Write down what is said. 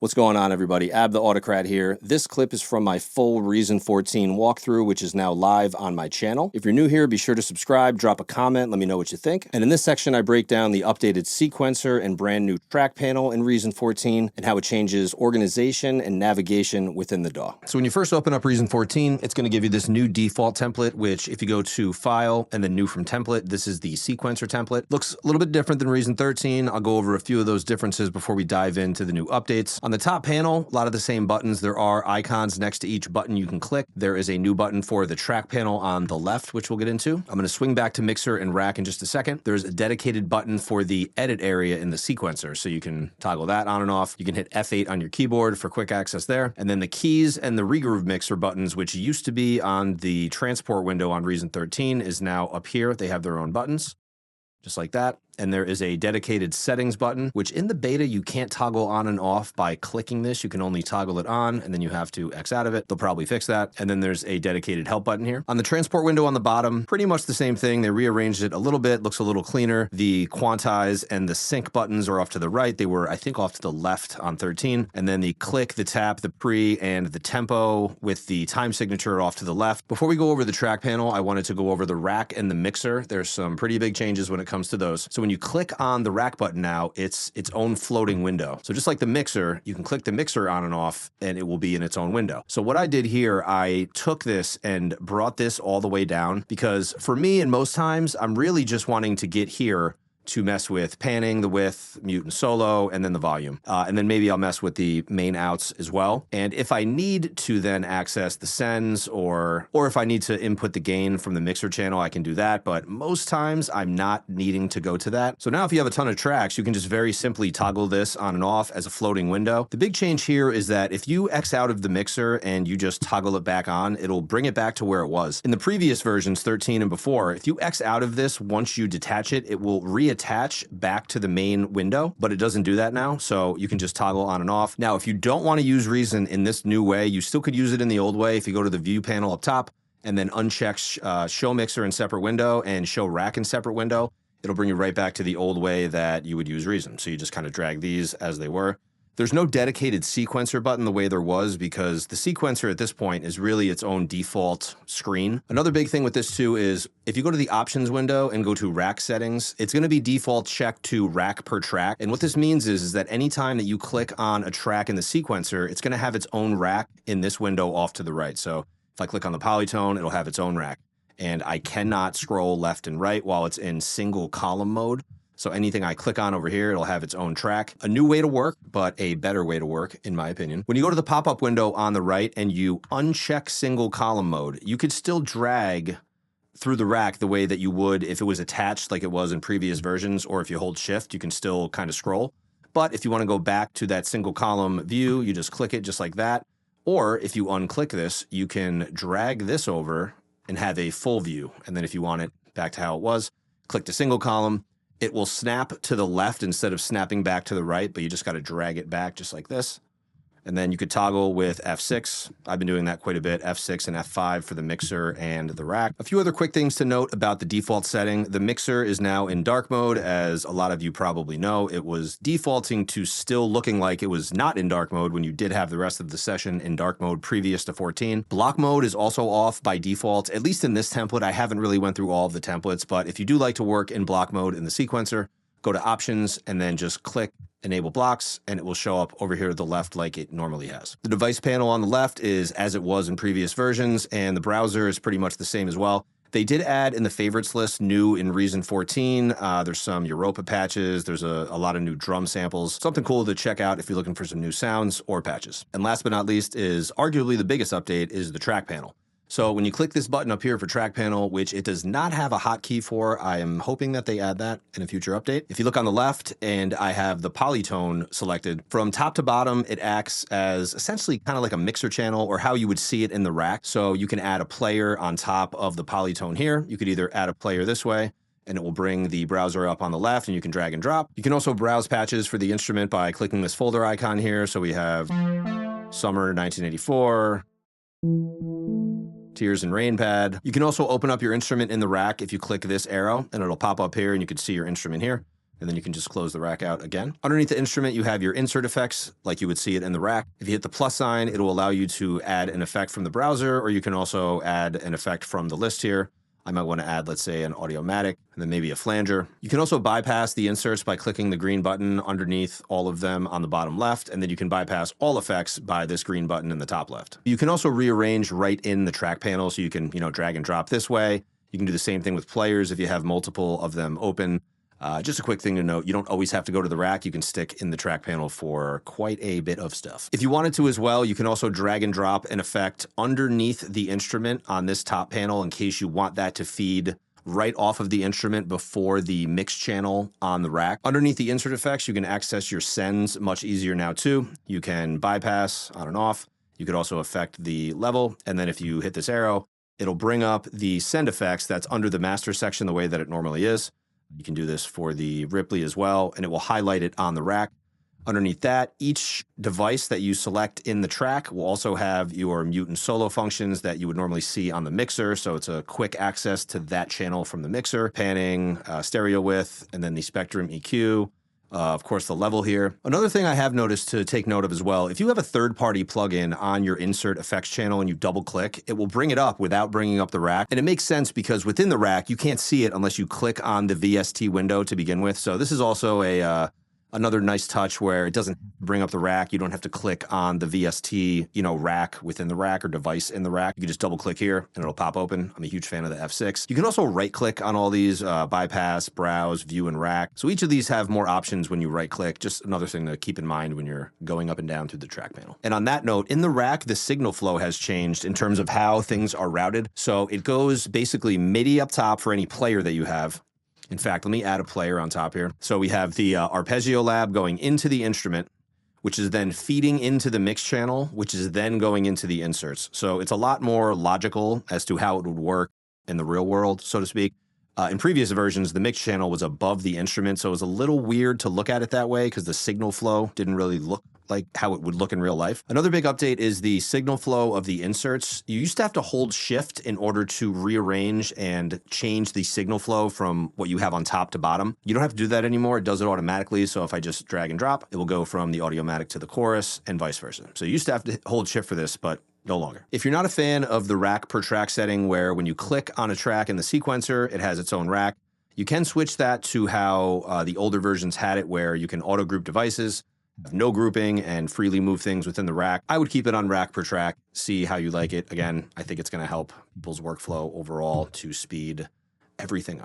What's going on, everybody? Ab the Audicrat here. This clip is from my full Reason 14 walkthrough, which is now live on my channel. If you're new here, be sure to subscribe, drop a comment, let me know what you think. And in this section, I break down the updated sequencer and brand new track panel in Reason 14 and how it changes organization and navigation within the DAW. So when you first open up Reason 14, it's going to give you this new default template, which if you go to File and then New from Template, this is the sequencer template. Looks a little bit different than Reason 13. I'll go over a few of those differences before we dive into the new updates. On the top panel, a lot of the same buttons. There are icons next to each button you can click. There is a new button for the track panel on the left, which we'll get into. I'm going to swing back to mixer and rack in just a second. There's a dedicated button for the edit area in the sequencer, so you can toggle that on and off. You can hit F8 on your keyboard for quick access there. And then the keys and the regroove mixer buttons, which used to be on the transport window on Reason 13, is now up here. They have their own buttons, just like that. And there is a dedicated settings button, which in the beta, you can't toggle on and off by clicking this. You can only toggle it on, and then you have to X out of it. They'll probably fix that. And then there's a dedicated help button here. On the transport window on the bottom, pretty much the same thing. They rearranged it a little bit, looks a little cleaner. The quantize and the sync buttons are off to the right. They were, I think, off to the left on 13. And then the click, the tap, the pre, and the tempo with the time signature are off to the left. Before we go over the track panel, I wanted to go over the rack and the mixer. There's some pretty big changes when it comes to those. So when you click on the rack button now, it's its own floating window. So just like the mixer, you can click the mixer on and off and it will be in its own window. So what I did here, I took this and brought this all the way down because for me, and most times, I'm really just wanting to get here to mess with panning, the width, mute and solo, and then the volume. And then maybe I'll mess with the main outs as well. And if I need to then access the sends or if I need to input the gain from the mixer channel, I can do that. But most times I'm not needing to go to that. So now if you have a ton of tracks, you can just very simply toggle this on and off as a floating window. The big change here is that if you X out of the mixer and you just toggle it back on, it'll bring it back to where it was. In the previous versions, 13 and before, if you X out of this, once you detach it, it will reattach back to the main window, but it doesn't do that now, so you can just toggle on and off. Now, if you don't want to use Reason in this new way, you still could use it in the old way. If you go to the view panel up top and then uncheck show mixer in separate window and show rack in separate window, it'll bring you right back to the old way that you would use Reason. So you just kind of drag these as they were. There's no dedicated sequencer button the way there was because the sequencer at this point is really its own default screen. Another big thing with this too is if you go to the options window and go to rack settings, it's going to be default checked to rack per track. And what this means is that anytime that you click on a track in the sequencer, it's going to have its own rack in this window off to the right. So if I click on the polytone, it'll have its own rack. And I cannot scroll left and right while it's in single column mode. So anything I click on over here, it'll have its own track. A new way to work, but a better way to work, in my opinion. When you go to the pop-up window on the right and you uncheck single column mode, you could still drag through the rack the way that you would if it was attached like it was in previous versions, or if you hold shift, you can still kind of scroll. But if you want to go back to that single column view, you just click it just like that. Or if you unclick this, you can drag this over and have a full view. And then if you want it back to how it was, click the single column. It will snap to the left instead of snapping back to the right, but you just got to drag it back just like this. And then you could toggle with F6. I've been doing that quite a bit, F6 and F5 for the mixer and the rack. A few other quick things to note about the default setting. The mixer is now in dark mode, as a lot of you probably know. It was defaulting to still looking like it was not in dark mode when you did have the rest of the session in dark mode previous to 14. Block mode is also off by default, at least in this template. I haven't really went through all of the templates, but if you do like to work in block mode in the sequencer, go to options and then just click enable blocks, and it will show up over here to the left like it normally has. The device panel on the left is as it was in previous versions, and the browser is pretty much the same as well. They did add in the favorites list new in Reason 14. There's some Europa patches. There's a lot of new drum samples. Something cool to check out if you're looking for some new sounds or patches. And last but not least is arguably the biggest update is the track panel. So when you click this button up here for track panel, which it does not have a hotkey for, I am hoping that they add that in a future update. If you look on the left and I have the polytone selected, from top to bottom, it acts as essentially kind of like a mixer channel or how you would see it in the rack. So you can add a player on top of the polytone here. You could either add a player this way and it will bring the browser up on the left and you can drag and drop. You can also browse patches for the instrument by clicking this folder icon here. So we have Summer 1984, Tears and Rain pad. You can also open up your instrument in the rack if you click this arrow, and it'll pop up here and you can see your instrument here. and then you can just close the rack out again. Underneath the instrument, you have your insert effects, like you would see it in the rack. If you hit the plus sign, it'll allow you to add an effect from the browser, or you can also add an effect from the list here. I might want to add, let's say, an Audiomatic, and then maybe a flanger. You can also bypass the inserts by clicking the green button underneath all of them on the bottom left, and then you can bypass all effects by this green button in the top left. You can also rearrange right in the track panel, so you can, drag and drop this way. You can do the same thing with players if you have multiple of them open. Just a quick thing to note, you don't always have to go to the rack. You can stick in the track panel for quite a bit of stuff. If you wanted to as well, you can also drag and drop an effect underneath the instrument on this top panel in case you want that to feed right off of the instrument before the mix channel on the rack. Underneath the insert effects, you can access your sends much easier now too. You can bypass on and off. You could also affect the level. And then if you hit this arrow, it'll bring up the send effects that's under the master section the way that it normally is. You can do this for the Ripley as well, and it will highlight it on the rack. Underneath that, each device that you select in the track will also have your mute and solo functions that you would normally see on the mixer. So it's a quick access to that channel from the mixer, panning, stereo width, and then the spectrum EQ. Of course, the level here. Another thing I have noticed to take note of as well, if you have a third-party plugin on your insert effects channel and you double-click, it will bring it up without bringing up the rack. And it makes sense because within the rack, you can't see it unless you click on the VST window to begin with. So this is also another nice touch where it doesn't bring up the rack. You don't have to click on the VST, rack within the rack or device in the rack. You can just double click here and it'll pop open. I'm a huge fan of the F6. You can also right click on all these, bypass, browse, view, and rack. So each of these have more options when you right click. Just another thing to keep in mind when you're going up and down through the track panel. And on that note, in the rack, the signal flow has changed in terms of how things are routed. So it goes basically MIDI up top for any player that you have. In fact, let me add a player on top here. So we have the Arpeggio Lab going into the instrument, which is then feeding into the mix channel, which is then going into the inserts. So it's a lot more logical as to how it would work in the real world, so to speak. In previous versions, the mix channel was above the instrument, so it was a little weird to look at it that way because the signal flow didn't really look like how it would look in real life. Another big update is the signal flow of the inserts. You used to have to hold shift in order to rearrange and change the signal flow from what you have on top to bottom. You don't have to do that anymore. It does it automatically. So if I just drag and drop, it will go from the Audiomatic to the chorus and vice versa. So you used to have to hold shift for this, but no longer. If you're not a fan of the rack per track setting where when you click on a track in the sequencer, it has its own rack, you can switch that to how the older versions had it where you can auto group devices, have no grouping, and freely move things within the rack. I would keep it on rack per track, see how you like it. Again, I think it's going to help people's workflow overall to speed everything up.